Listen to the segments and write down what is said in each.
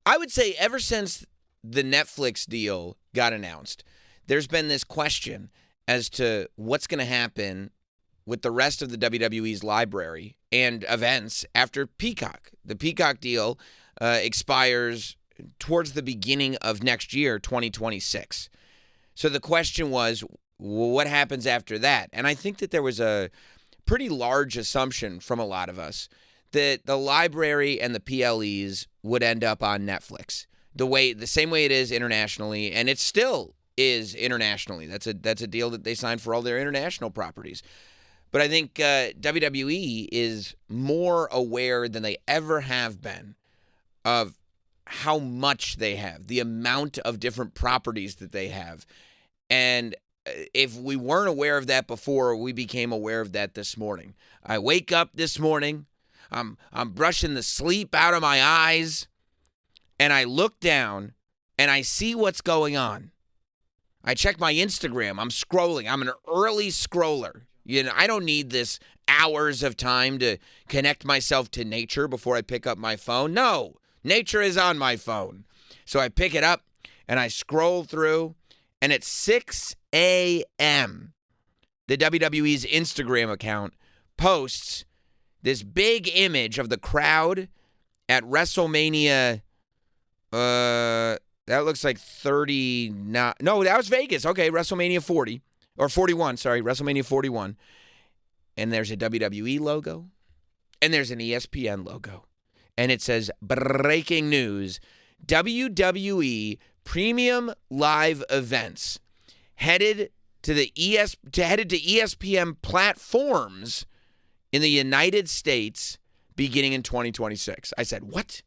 I would say ever since the Netflix deal got announced, there's been this question as to what's going to happen with the rest of the WWE's library and events after Peacock. The Peacock deal expires towards the beginning of next year, 2026. So the question was, well, what happens after that? And I think that there was a pretty large assumption from a lot of us that the library and the PLEs would end up on Netflix the same way it is internationally, and it still is internationally. That's a deal that they signed for all their international properties. But I think WWE is more aware than they ever have been of how much they have, the amount of different properties that they have. And if we weren't aware of that before, we became aware of that this morning. I wake up this morning, I'm brushing the sleep out of my eyes, and I look down and I see what's going on. I check my Instagram. I'm scrolling. I'm an early scroller. You know, I don't need this hours of time to connect myself to nature before I pick up my phone. No, nature is on my phone. So I pick it up and I scroll through, and at 6 a.m., the WWE's Instagram account posts this big image of the crowd at WrestleMania. That looks like 39. No, that was Vegas. Okay, WrestleMania 40. Or 41, sorry, WrestleMania 41. And there's a WWE logo, and there's an ESPN logo. And it says, breaking news, WWE Premium Live Events headed to ESPN platforms in the United States beginning in 2026. I said, what?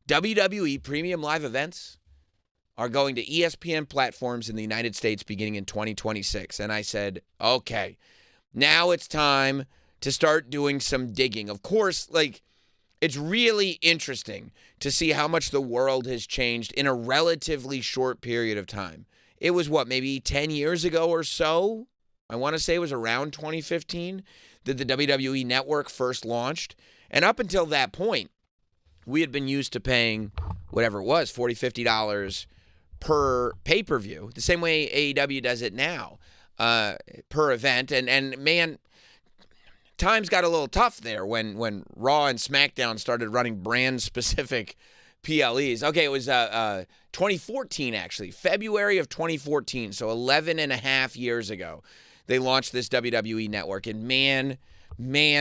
WWE Premium Live Events are going to ESPN platforms in the United States beginning in 2026. And I said, okay, now it's time to start doing some digging. Of course, it's really interesting to see how much the world has changed in a relatively short period of time. It was maybe 10 years ago or so? I want to say it was around 2015 that the WWE Network first launched. And up until that point, we had been used to paying whatever it was, $40, $50 per pay-per-view, the same way AEW does it now, per event. And man, times got a little tough there when Raw and SmackDown started running brand-specific PLEs. Okay, it was 2014, actually, February of 2014, so 11 and a half years ago, they launched this WWE Network. And man,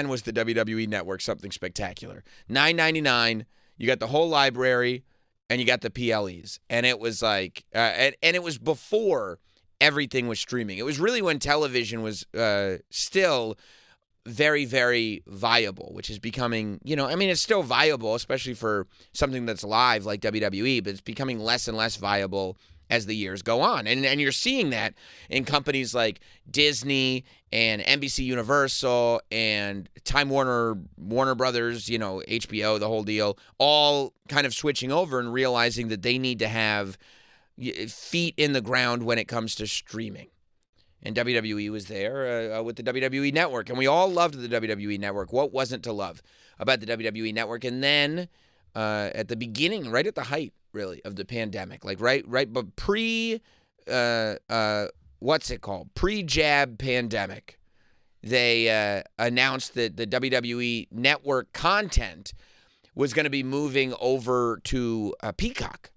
was the WWE Network something spectacular. $9.99, you got the whole library, and you got the PLEs. And it was and it was before everything was streaming. It was really when television was still very, very viable, which is becoming, it's still viable, especially for something that's live like WWE, but it's becoming less and less viable as the years go on. And you're seeing that in companies like Disney and NBC Universal and Time Warner Brothers, HBO, the whole deal, all kind of switching over and realizing that they need to have feet in the ground when it comes to streaming. And WWE was there with the WWE Network. And we all loved the WWE Network. What wasn't to love about the WWE Network? And then at the beginning, right at the height, really, of the pandemic, but pre-jab pandemic, they announced that the WWE Network content was going to be moving over to Peacock,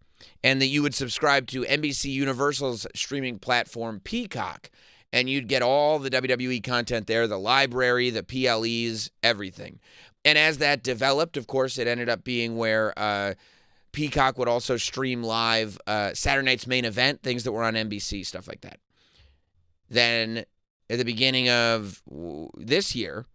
and that you would subscribe to NBC Universal's streaming platform, Peacock, and you'd get all the WWE content there, the library, the PLEs, everything. And as that developed, of course, it ended up being where Peacock would also stream live Saturday Night's Main Event, things that were on NBC, stuff like that. Then at the beginning of this year,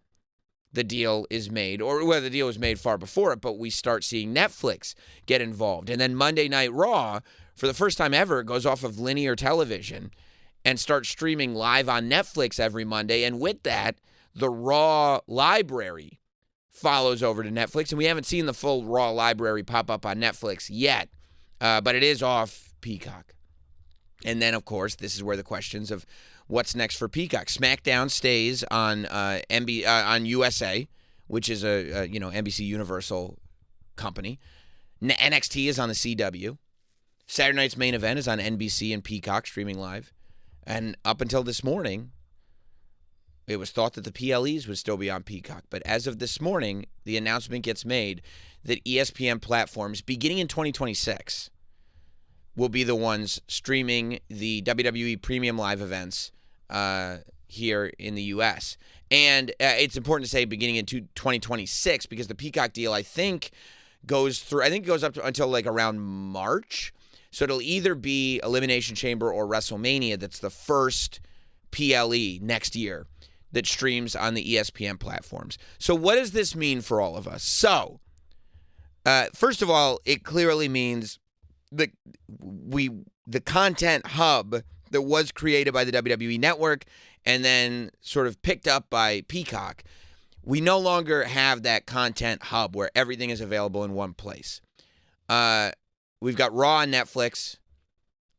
the deal is made, the deal was made far before it, but we start seeing Netflix get involved. And then Monday Night Raw, for the first time ever, goes off of linear television and starts streaming live on Netflix every Monday. And with that, the Raw library follows over to Netflix. And we haven't seen the full Raw library pop up on Netflix yet, but it is off Peacock. And then, of course, this is where the questions of what's next for Peacock. SmackDown stays on on USA, which is a NBC Universal company. NXT is on the CW. Saturday night's main event is on NBC and Peacock streaming live. And up until this morning, it was thought that the PLEs would still be on Peacock. But as of this morning, the announcement gets made that ESPN platforms, beginning in 2026, will be the ones streaming the WWE Premium Live events here in the U.S. And it's important to say beginning in 2026 because the Peacock deal, I think, goes up until like around March. So it'll either be Elimination Chamber or WrestleMania that's the first PLE next year that streams on the ESPN platforms. So what does this mean for all of us? So, first of all, it clearly means the content hub that was created by the WWE Network and then sort of picked up by Peacock, we no longer have that content hub where everything is available in one place. We've got Raw on Netflix.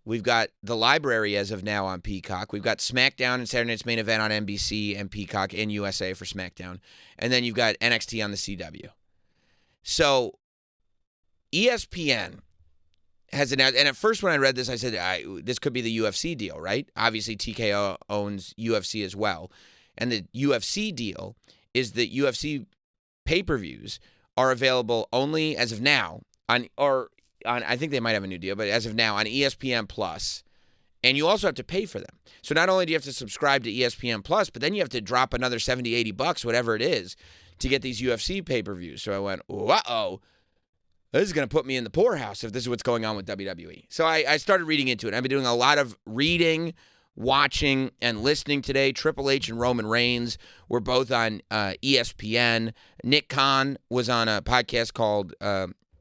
We've got the library as of now on Peacock. We've got SmackDown and Saturday Night's Main Event on NBC and Peacock and USA for SmackDown. And then you've got NXT on the CW. So ESPN has announced, and at first when I read this, I said, this could be the UFC deal, right? Obviously, TKO owns UFC as well. And the UFC deal is that UFC pay-per-views are available only as of now on I think they might have a new deal, but as of now on ESPN Plus, and you also have to pay for them. So not only do you have to subscribe to ESPN Plus, but then you have to drop another $70, $80, whatever it is, to get these UFC pay-per-views. So I went, uh-oh, this is going to put me in the poorhouse if this is what's going on with WWE. So I started reading into it. I've been doing a lot of reading, watching, and listening today. Triple H and Roman Reigns were both on ESPN. Nick Khan was on a podcast called...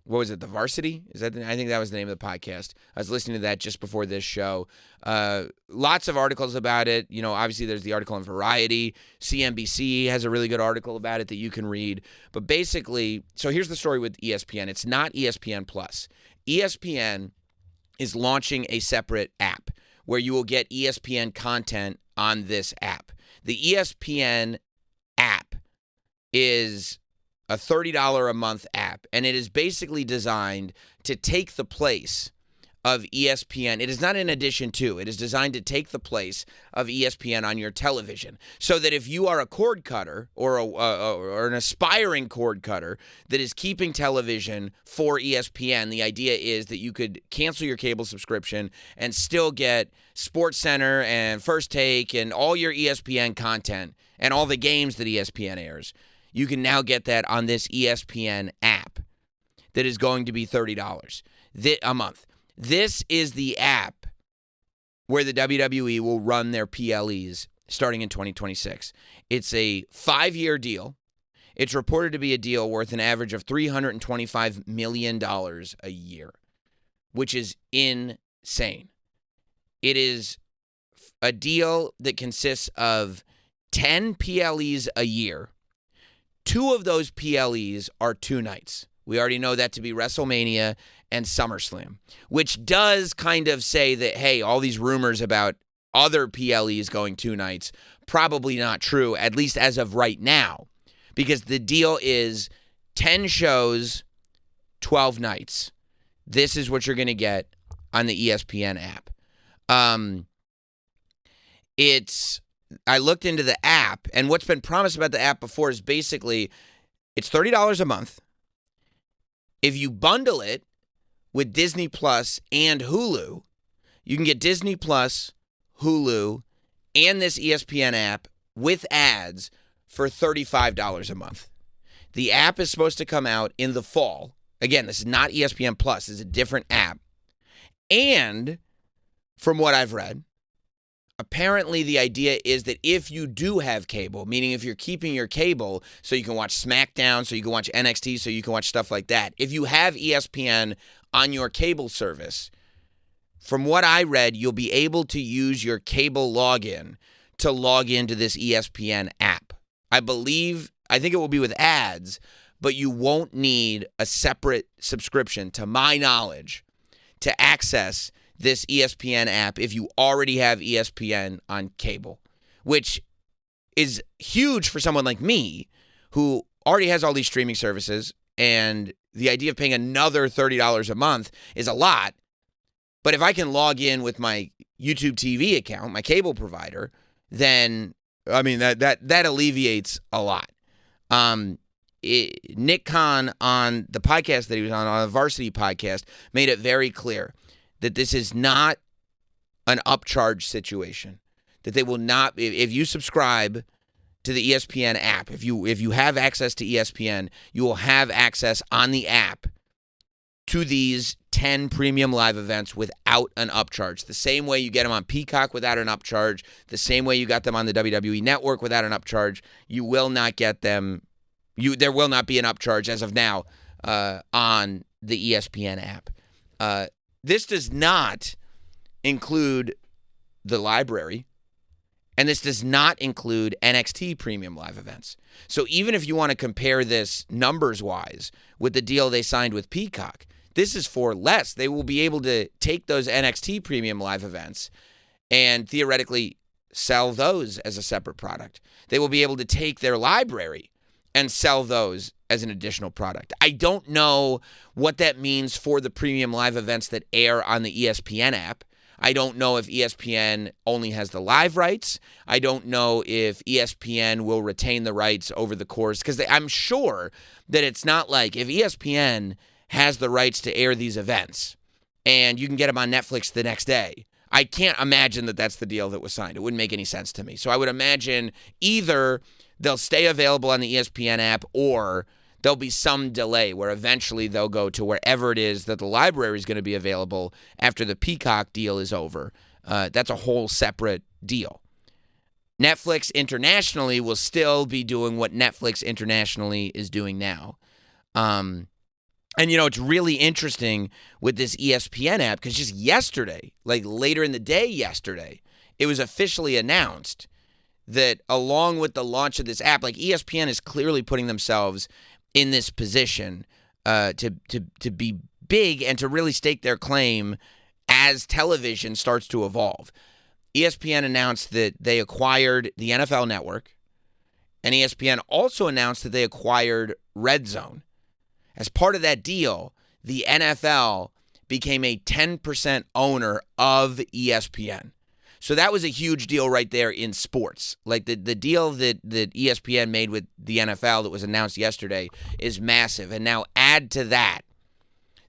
what was it, The Varsity? I think that was the name of the podcast. I was listening to that just before this show. Lots of articles about it. You know, obviously there's the article in Variety. CNBC has a really good article about it that you can read. But basically, so here's the story with ESPN. It's not ESPN Plus. ESPN is launching a separate app where you will get ESPN content on this app. The ESPN app is a $30 a month app, and it is basically designed to take the place of ESPN. It is not in addition to. It is designed to take the place of ESPN on your television, so that if you are a cord cutter or an aspiring cord cutter that is keeping television for ESPN, the idea is that you could cancel your cable subscription and still get SportsCenter and First Take and all your ESPN content and all the games that ESPN airs. You can now get that on this ESPN app that is going to be $30 a month. This is the app where the WWE will run their PLEs starting in 2026. It's a 5-year deal. It's reported to be a deal worth an average of $325 million a year, which is insane. It is a deal that consists of 10 PLEs a year. 2 of those PLEs are 2 nights. We already know that to be WrestleMania and SummerSlam, which does kind of say that, hey, all these rumors about other PLEs going 2 nights, probably not true, at least as of right now, because the deal is 10 shows, 12 nights. This is what you're going to get on the ESPN app. I looked into the app, and what's been promised about the app before is basically it's $30 a month. If you bundle it with Disney Plus and Hulu, you can get Disney Plus, Hulu, and this ESPN app with ads for $35 a month. The app is supposed to come out in the fall. Again, this is not ESPN Plus. This is a different app. And from what I've read, apparently the idea is that if you do have cable, meaning if you're keeping your cable so you can watch SmackDown, so you can watch NXT, so you can watch stuff like that, if you have ESPN on your cable service, from what I read, you'll be able to use your cable login to log into this ESPN app. I think it will be with ads, but you won't need a separate subscription, to my knowledge, to access this ESPN app if you already have ESPN on cable, which is huge for someone like me who already has all these streaming services and the idea of paying another $30 a month is a lot. But if I can log in with my YouTube TV account, my cable provider, then, I mean, that alleviates a lot. Nick Khan on the podcast that he was on the Varsity podcast, made it very clear that this is not an upcharge situation. That they will not, if you subscribe to the ESPN app, if you have access to ESPN, you will have access on the app to these 10 premium live events without an upcharge. The same way you get them on Peacock without an upcharge, the same way you got them on the WWE Network without an upcharge, you will not get them. There will not be an upcharge as of now on the ESPN app. This does not include the library, and this does not include NXT premium live events. So even if you want to compare this numbers-wise with the deal they signed with Peacock, this is for less. They will be able to take those NXT premium live events and theoretically sell those as a separate product. They will be able to take their library and sell those as an additional product. I don't know what that means for the premium live events that air on the ESPN app. I don't know if ESPN only has the live rights. I don't know if ESPN will retain the rights over the course, because I'm sure that it's not like if ESPN has the rights to air these events and you can get them on Netflix the next day. I can't imagine that that's the deal that was signed. It wouldn't make any sense to me. So I would imagine either they'll stay available on the ESPN app, or there'll be some delay where eventually they'll go to wherever it is that the library is going to be available after the Peacock deal is over. That's a whole separate deal. Netflix internationally will still be doing what Netflix internationally is doing now. And, it's really interesting with this ESPN app because just yesterday, like later in the day yesterday, it was officially announced that along with the launch of this app, like ESPN is clearly putting themselves in this position to be big and to really stake their claim as television starts to evolve. ESPN announced that they acquired the NFL Network, and ESPN also announced that they acquired Red Zone. As part of that deal, the NFL became a 10% owner of ESPN. So that was a huge deal right there in sports. Like the deal that ESPN made with the NFL that was announced yesterday is massive. And now add to that,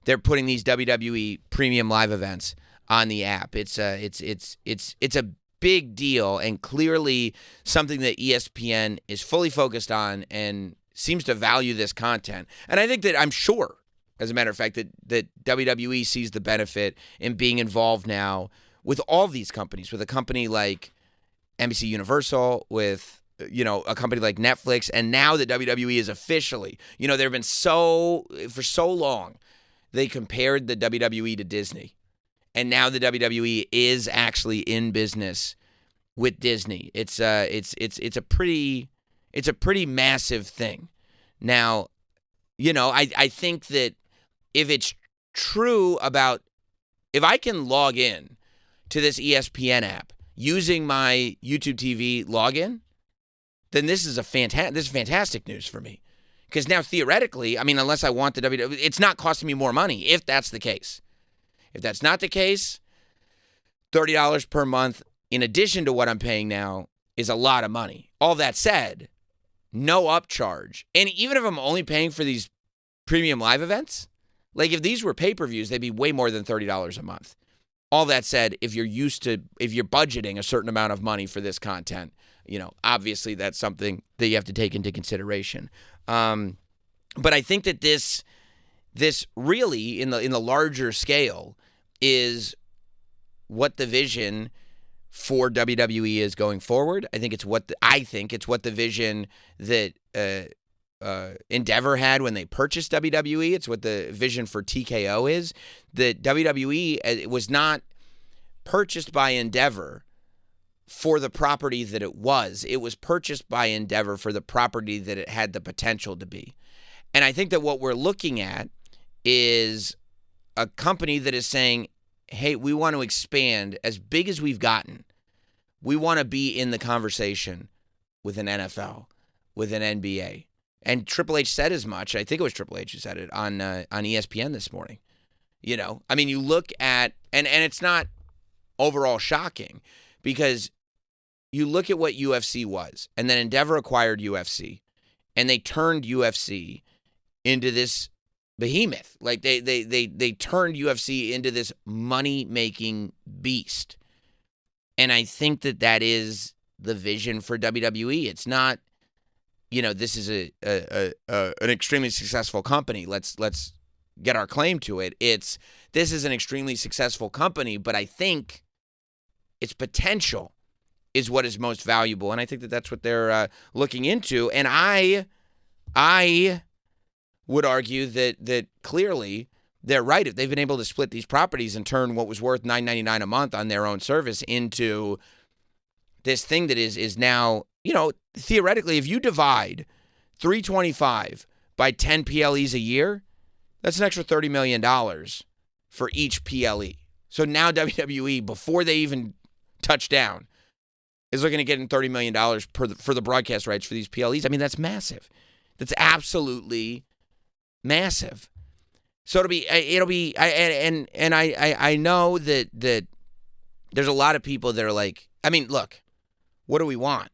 they're putting these WWE premium live events on the app. It's a big deal, and clearly something that ESPN is fully focused on and seems to value this content. And I think that, I'm sure, as a matter of fact, that WWE sees the benefit in being involved now with all these companies, with a company like NBC Universal, with a company like Netflix, and now that WWE is officially, there have been for so long, they compared the WWE to Disney, and now the WWE is actually in business with Disney. It's a pretty massive thing. Now, I think that if it's true about, if I can log in to this ESPN app using my YouTube TV login, then this is fantastic news for me. Because now theoretically, unless I want the WWE, it's not costing me more money if that's the case. If that's not the case, $30 per month in addition to what I'm paying now is a lot of money. All that said, no upcharge. And even if I'm only paying for these premium live events, like if these were pay-per-views, they'd be way more than $30 a month. All that said, if you're budgeting a certain amount of money for this content, obviously that's something that you have to take into consideration. But I think that this really, in the larger scale, is what the vision for WWE is going forward. I think it's what the vision that Endeavor had when they purchased WWE. It's what the vision for TKO is. That WWE was not purchased by Endeavor for the property that it was. It was purchased by Endeavor for the property that it had the potential to be. And I think that what we're looking at is a company that is saying, hey, we want to expand as big as we've gotten. We want to be in the conversation with an NFL, with an NBA, And Triple H said as much. I think it was Triple H who said it on ESPN this morning. You know, I mean, you look at, and it's not overall shocking because you look at what UFC was, and then Endeavor acquired UFC, and they turned UFC into this behemoth. Like they turned UFC into this money-making beast. And I think that is the vision for WWE. It's not, you know, this is an extremely successful company. Let's get our claim to it. This is an extremely successful company, but I think its potential is what is most valuable, and I think that's what they're looking into. And I would argue that clearly they're right. If they've been able to split these properties and turn what was worth $9.99 a month on their own service into this thing that is now, you know, theoretically, if you divide $325 by 10 PLEs a year, that's an extra $30 million for each PLE. So now WWE, before they even touch down, is looking to get in $30 million for the broadcast rights for these PLEs. I mean, that's massive. That's absolutely massive. So I know that there's a lot of people that are like, I mean, look, what do we want?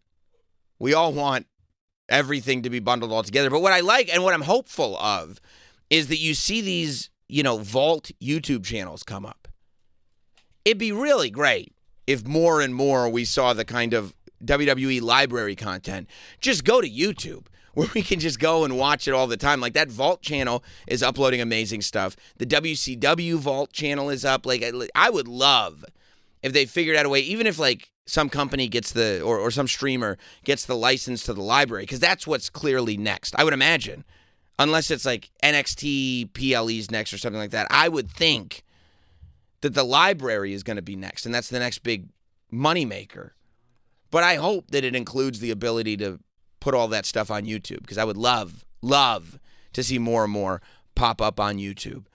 We all want everything to be bundled all together. But what I like and what I'm hopeful of is that you see these, you know, Vault YouTube channels come up. It'd be really great if more and more we saw the kind of WWE library content just go to YouTube, where we can just go and watch it all the time. Like that Vault channel is uploading amazing stuff. The WCW Vault channel is up. Like I would love if they figured out a way, even if like some company gets the, or some streamer gets the license to the library, because that's what's clearly next. I would imagine, unless it's like NXT PLEs next or something like that, I would think that the library is going to be next, and that's the next big moneymaker. But I hope that it includes the ability to put all that stuff on YouTube, because I would love to see more and more pop up on YouTube.